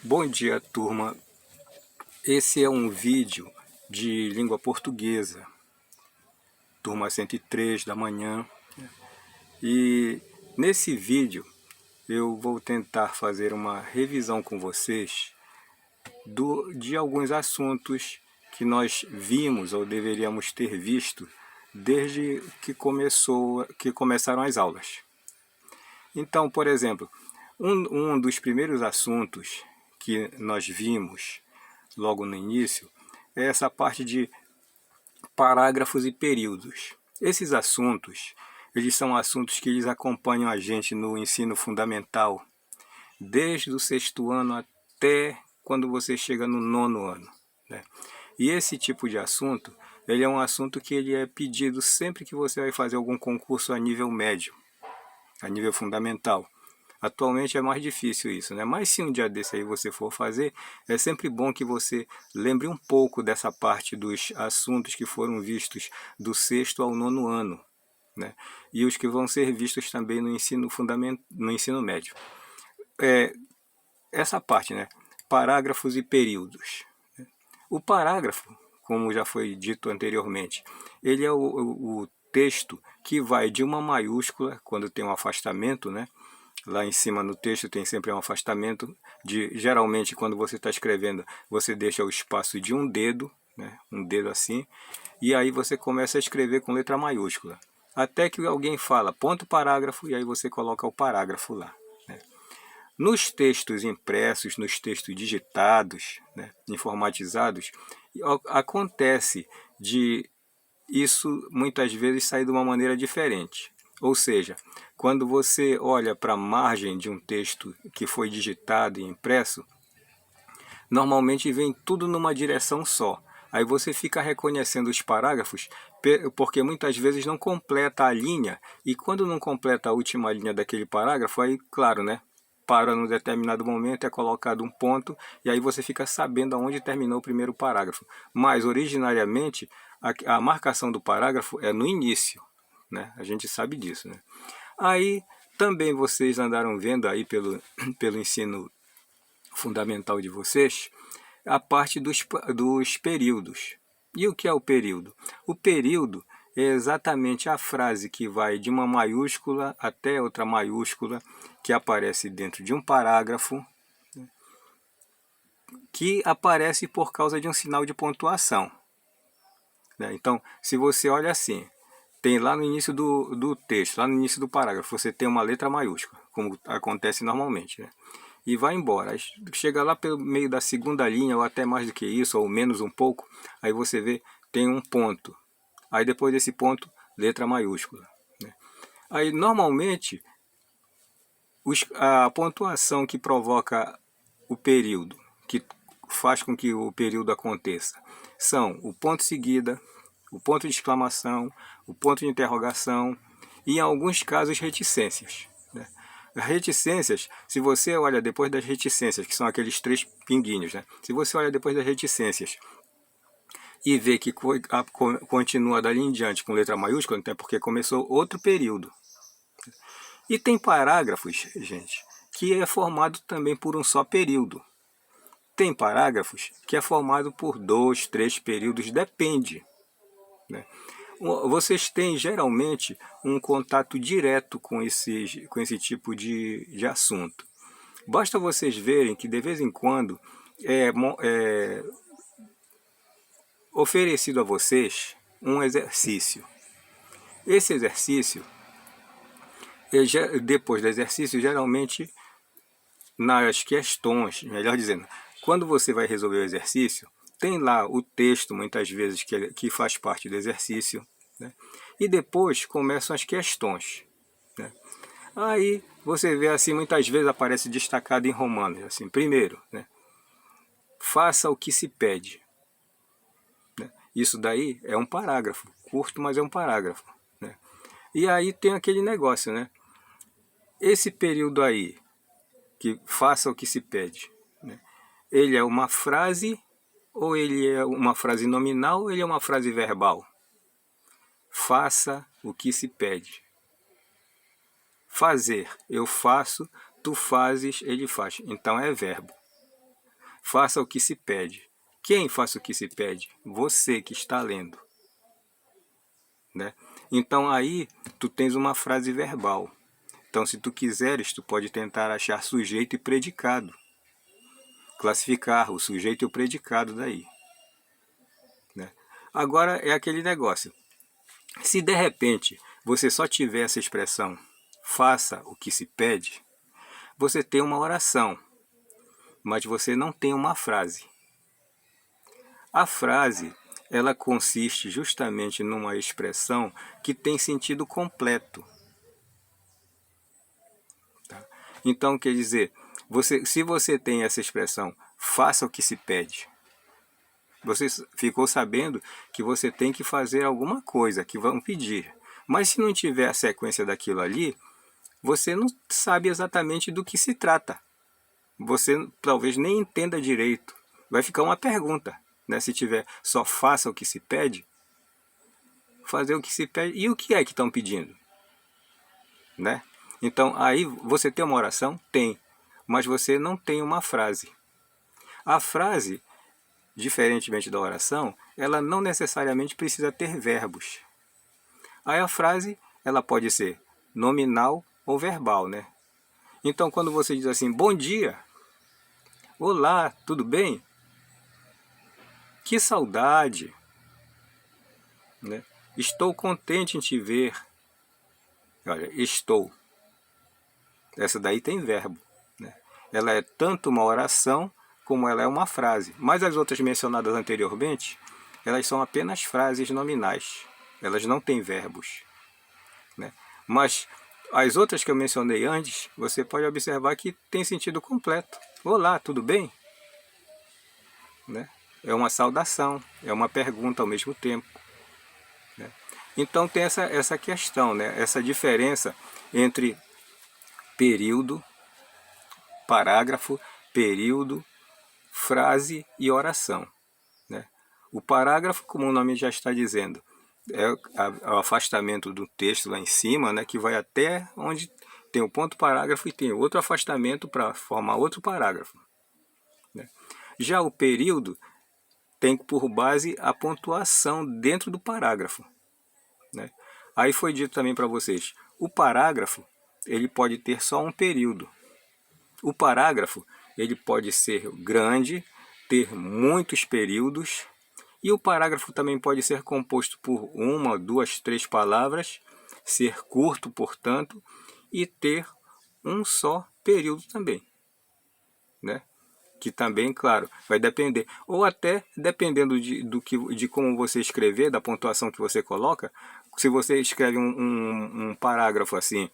Bom dia, turma. Esse é um vídeo de língua portuguesa, turma 103 da manhã. E nesse vídeo eu vou tentar fazer uma revisão com vocês de alguns assuntos que nós vimos ou deveríamos ter visto desde que começaram as aulas. Então, por exemplo, um dos primeiros assuntos que nós vimos logo no início é essa parte de parágrafos e períodos. Esses assuntos, eles são assuntos que eles acompanham a gente no ensino fundamental, desde o 6º ano até quando você chega no 9º ano, né? E esse tipo de assunto, ele é um assunto que ele é pedido sempre que você vai fazer algum concurso a nível médio, a nível fundamental. Atualmente é mais difícil isso, né? Mas se um dia desse aí você for fazer, é sempre bom que você lembre um pouco dessa parte dos assuntos que foram vistos do 6º ao 9º ano, né? E os que vão ser vistos também no ensino fundamental, no ensino médio. Essa parte, né? Parágrafos e períodos. O parágrafo, como já foi dito anteriormente, ele é o texto que vai de uma maiúscula, quando tem um afastamento, né? Lá em cima no texto tem sempre um afastamento, geralmente quando você está escrevendo, você deixa o espaço de um dedo, né? Um dedo assim, e aí você começa a escrever com letra maiúscula. Até que alguém fala ponto parágrafo, e aí você coloca o parágrafo lá, né? Nos textos impressos, nos textos digitados, né? Informatizados, acontece de isso muitas vezes sair de uma maneira diferente. Ou seja, quando você olha para a margem de um texto que foi digitado e impresso, normalmente vem tudo numa direção só. Aí você fica reconhecendo os parágrafos, porque muitas vezes não completa a linha, e quando não completa a última linha daquele parágrafo, aí, claro, né? Para num determinado momento, é colocado um ponto, e aí você fica sabendo aonde terminou o primeiro parágrafo. Mas, originariamente, a marcação do parágrafo é no início, né? A gente sabe disso, né? Aí, também vocês andaram vendo aí pelo ensino fundamental de vocês, a parte dos períodos. E o que é o período? O período é exatamente a frase que vai de uma maiúscula até outra maiúscula, que aparece dentro de um parágrafo, que aparece por causa de um sinal de pontuação, né? Então, se você olha assim, tem lá no início do texto, lá no início do parágrafo, você tem uma letra maiúscula, como acontece normalmente, né? E vai embora. Aí chega lá pelo meio da segunda linha, ou até mais do que isso, ou menos um pouco, aí você vê, tem um ponto. Aí depois desse ponto, letra maiúscula, né? Aí normalmente, a pontuação que provoca o período, que faz com que o período aconteça, são o ponto seguida, o ponto de exclamação, o ponto de interrogação e, em alguns casos, reticências, né? Reticências, se você olha depois das reticências, que são aqueles 3 pinguinhos, né? Se você olha depois das reticências e vê que continua dali em diante com letra maiúscula, então é porque começou outro período. E tem parágrafos, gente, que é formado também por um só período. Tem parágrafos que é formado por 2, 3 períodos, depende, né? Vocês têm geralmente um contato direto com esse tipo de assunto. Basta vocês verem que de vez em quando é oferecido a vocês um exercício. Esse exercício, depois do exercício, geralmente nas questões, melhor dizendo, quando você vai resolver o exercício, tem lá o texto, muitas vezes, que faz parte do exercício, né? E depois começam as questões, né? Aí você vê assim, muitas vezes aparece destacado em romanos, assim, primeiro, né? Faça o que se pede, né? Isso daí é um parágrafo, curto, mas é um parágrafo, né? E aí tem aquele negócio, né? Esse período aí, que faça o que se pede, né? Ele é uma frase, ou ele é uma frase nominal, ou ele é uma frase verbal? Faça o que se pede. Fazer, eu faço, tu fazes, ele faz. Então é verbo. faça o que se pede. Quem faça o que se pede? Você que está lendo, né? Então aí tu tens uma frase verbal. Então se tu quiseres, tu pode tentar achar sujeito e predicado. Classificar o sujeito e o predicado daí, né? Agora é aquele negócio. Se de repente você só tiver essa expressão, faça o que se pede, você tem uma oração, mas você não tem uma frase. A frase, ela consiste justamente numa expressão que tem sentido completo. Tá? Então, quer dizer, se você tem essa expressão, faça o que se pede, você ficou sabendo que você tem que fazer alguma coisa que vão pedir. Mas se não tiver a sequência daquilo ali, você não sabe exatamente do que se trata. Você talvez nem entenda direito. Vai ficar uma pergunta, né? Se tiver só faça o que se pede, fazer o que se pede. E o que é que estão pedindo? Né? Então aí você tem uma oração? Tem. Mas você não tem uma frase. A frase, diferentemente da oração, ela não necessariamente precisa ter verbos. Aí a frase, ela pode ser nominal ou verbal, né? Então quando você diz assim, bom dia, olá, tudo bem? Que saudade, né? Estou contente em te ver. Olha, estou. Essa daí tem verbo, né? Ela é tanto uma oração como ela é uma frase. Mas as outras mencionadas anteriormente, elas são apenas frases nominais. Elas não têm verbos, né? Mas as outras que eu mencionei antes, você pode observar que tem sentido completo. Olá, tudo bem? Né? É uma saudação, é uma pergunta ao mesmo tempo, né? Então tem essa questão, né? Essa diferença entre período, parágrafo, período, frase e oração, né? O parágrafo, como o nome já está dizendo, é o afastamento do texto lá em cima, né? Que vai até onde tem o ponto parágrafo e tem outro afastamento para formar outro parágrafo, né? Já o período tem por base a pontuação dentro do parágrafo, né? Aí foi dito também para vocês, o parágrafo ele pode ter só um período. O parágrafo ele pode ser grande, ter muitos períodos, e o parágrafo também pode ser composto por uma, duas, três palavras, ser curto, portanto, e ter um só período também, né? Que também, claro, vai depender. Ou até, dependendo de como você escrever, da pontuação que você coloca, se você escreve um parágrafo assim,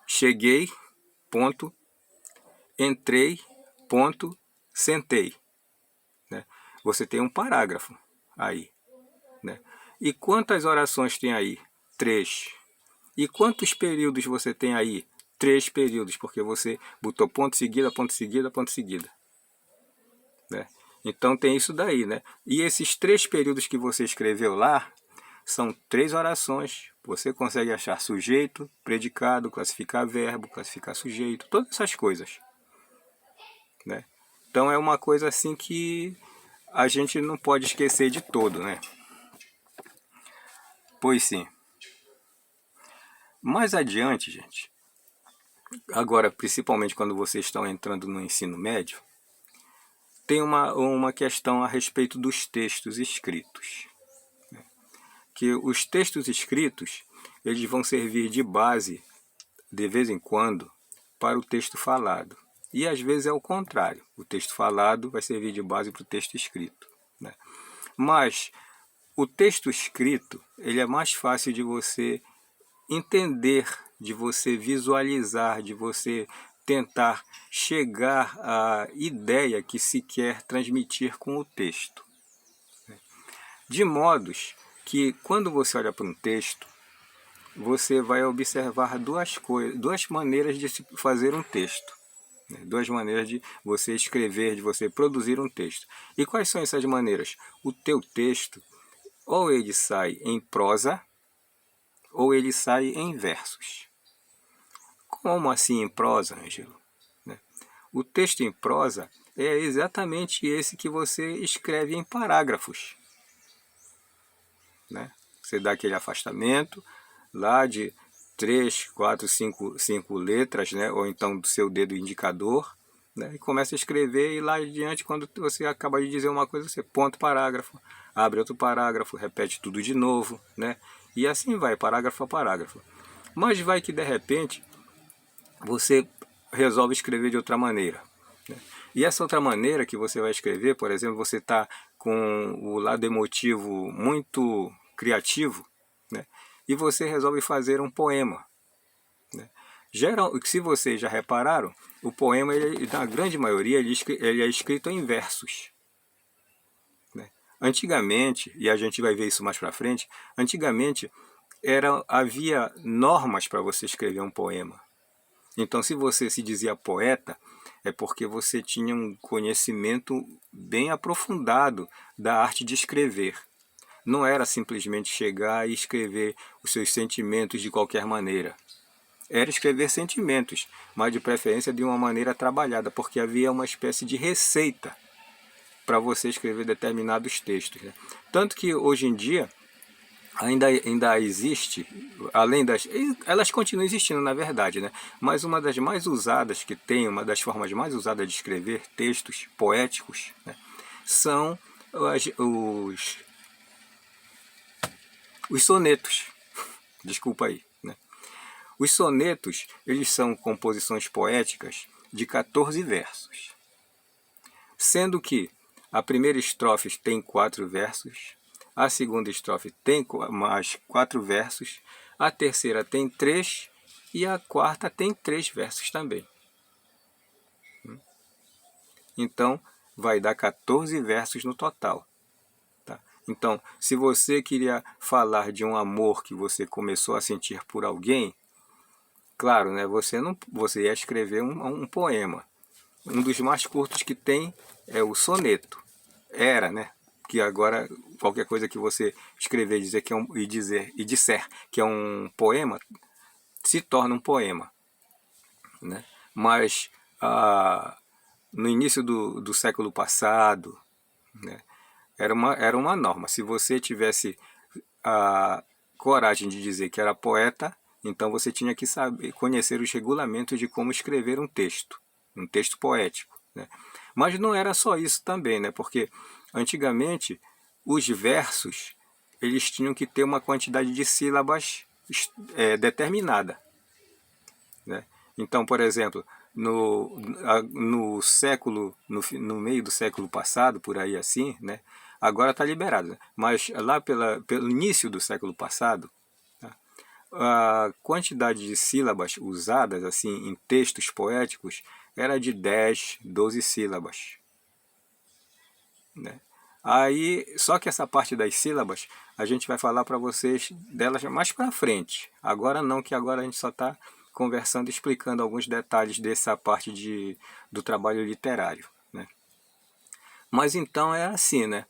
cheguei, ponto, entrei, ponto, sentei, né? Você tem um parágrafo aí, né? E quantas orações tem aí? 3. E quantos períodos você tem aí? 3 períodos, porque você botou ponto seguida, ponto seguida, ponto seguida, né? Então tem isso daí, né? E esses 3 períodos que você escreveu lá, são 3 orações. Você consegue achar sujeito, predicado, classificar verbo, classificar sujeito, todas essas coisas, né? Então é uma coisa assim que a gente não pode esquecer de todo, né? Pois sim. Mais adiante, gente, agora principalmente quando vocês estão entrando no ensino médio, tem uma questão a respeito dos textos escritos. Que os textos escritos, eles vão servir de base, de vez em quando, para o texto falado. E às vezes é o contrário, o texto falado vai servir de base para o texto escrito, né? Mas o texto escrito, ele é mais fácil de você entender, de você visualizar, de você tentar chegar à ideia que se quer transmitir com o texto. De modos que, quando você olha para um texto, você vai observar duas maneiras de se fazer um texto, né? Duas maneiras de você escrever, de você produzir um texto. E quais são essas maneiras? O teu texto, ou ele sai em prosa, ou ele sai em versos. Como assim em prosa, Ângelo? O texto em prosa é exatamente esse que você escreve em parágrafos, né? Você dá aquele afastamento lá de 3, 4, 5 letras, né? Ou então do seu dedo indicador, né? E começa a escrever, e lá adiante, quando você acaba de dizer uma coisa, você ponta o parágrafo, abre outro parágrafo, repete tudo de novo, né? E assim vai, parágrafo a parágrafo. Mas vai que de repente você resolve escrever de outra maneira, né? E essa outra maneira que você vai escrever, por exemplo, você está com o lado emotivo muito criativo, né? E você resolve fazer um poema, né? Se vocês já repararam, o poema, na grande maioria, ele é escrito em versos, né? Antigamente, e a gente vai ver isso mais para frente, antigamente havia normas para você escrever um poema. Então, se você se dizia poeta, é porque você tinha um conhecimento bem aprofundado da arte de escrever. Não era simplesmente chegar e escrever os seus sentimentos de qualquer maneira. Era escrever sentimentos, mas de preferência de uma maneira trabalhada, porque havia uma espécie de receita para você escrever determinados textos, né? Tanto que hoje em dia ainda existe, além das... Elas continuam existindo, na verdade, né? Mas uma das mais usadas que tem, uma das formas mais usadas de escrever textos poéticos, né, são os sonetos. Desculpa aí, né? Os sonetos, eles são composições poéticas de 14 versos. Sendo que a primeira estrofe tem 4 versos, a segunda estrofe tem mais 4 versos, a terceira tem 3 e a quarta tem 3 versos também. Então, vai dar 14 versos no total. Tá? Então, se você queria falar de um amor que você começou a sentir por alguém, claro, né, você ia escrever um poema. Um dos mais curtos que tem é o soneto. Era, né? Que agora qualquer coisa que você escrever dizer que é e disser que é um poema, se torna um poema, né? Mas no início do século passado, né, era uma norma. Se você tivesse a coragem de dizer que era poeta, então você tinha que saber conhecer os regulamentos de como escrever um texto poético, né? Mas não era só isso também, né? Porque antigamente os versos eles tinham que ter uma quantidade de sílabas determinada, né? Então, por exemplo, no meio do século passado, por aí assim, né? Agora está liberado, né? Mas lá pelo início do século passado, tá? A quantidade de sílabas usadas assim em textos poéticos era de 10, 12 sílabas, né? Aí, só que essa parte das sílabas, a gente vai falar para vocês delas mais para frente. Agora não, que agora a gente só está conversando, explicando alguns detalhes dessa parte do trabalho literário, né? Mas então é assim, né?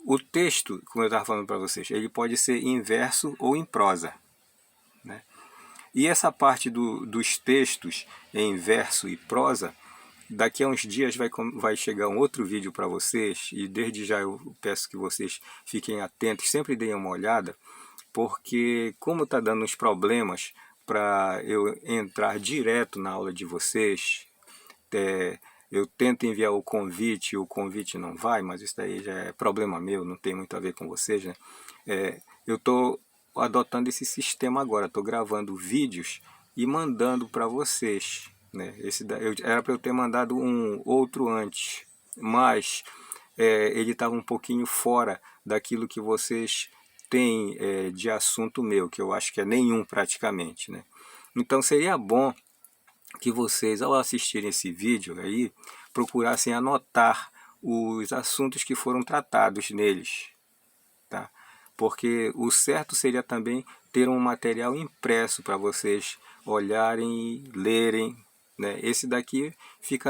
O texto, como eu estava falando para vocês, ele pode ser em verso ou em prosa, né? E essa parte dos textos em verso e prosa, daqui a uns dias vai chegar um outro vídeo para vocês, e desde já eu peço que vocês fiquem atentos, sempre deem uma olhada, porque como está dando uns problemas para eu entrar direto na aula de vocês, eu tento enviar o convite não vai, mas isso daí já é problema meu, não tem muito a ver com vocês, né? Eu estou adotando esse sistema agora, estou gravando vídeos e mandando para vocês, né? Era para eu ter mandado um outro antes, mas ele estava um pouquinho fora daquilo que vocês têm de assunto meu, que eu acho que é nenhum praticamente, né? Então seria bom que vocês, ao assistirem esse vídeo aí, procurassem anotar os assuntos que foram tratados neles, tá? Porque o certo seria também ter um material impresso para vocês olharem e lerem, né? Esse daqui fica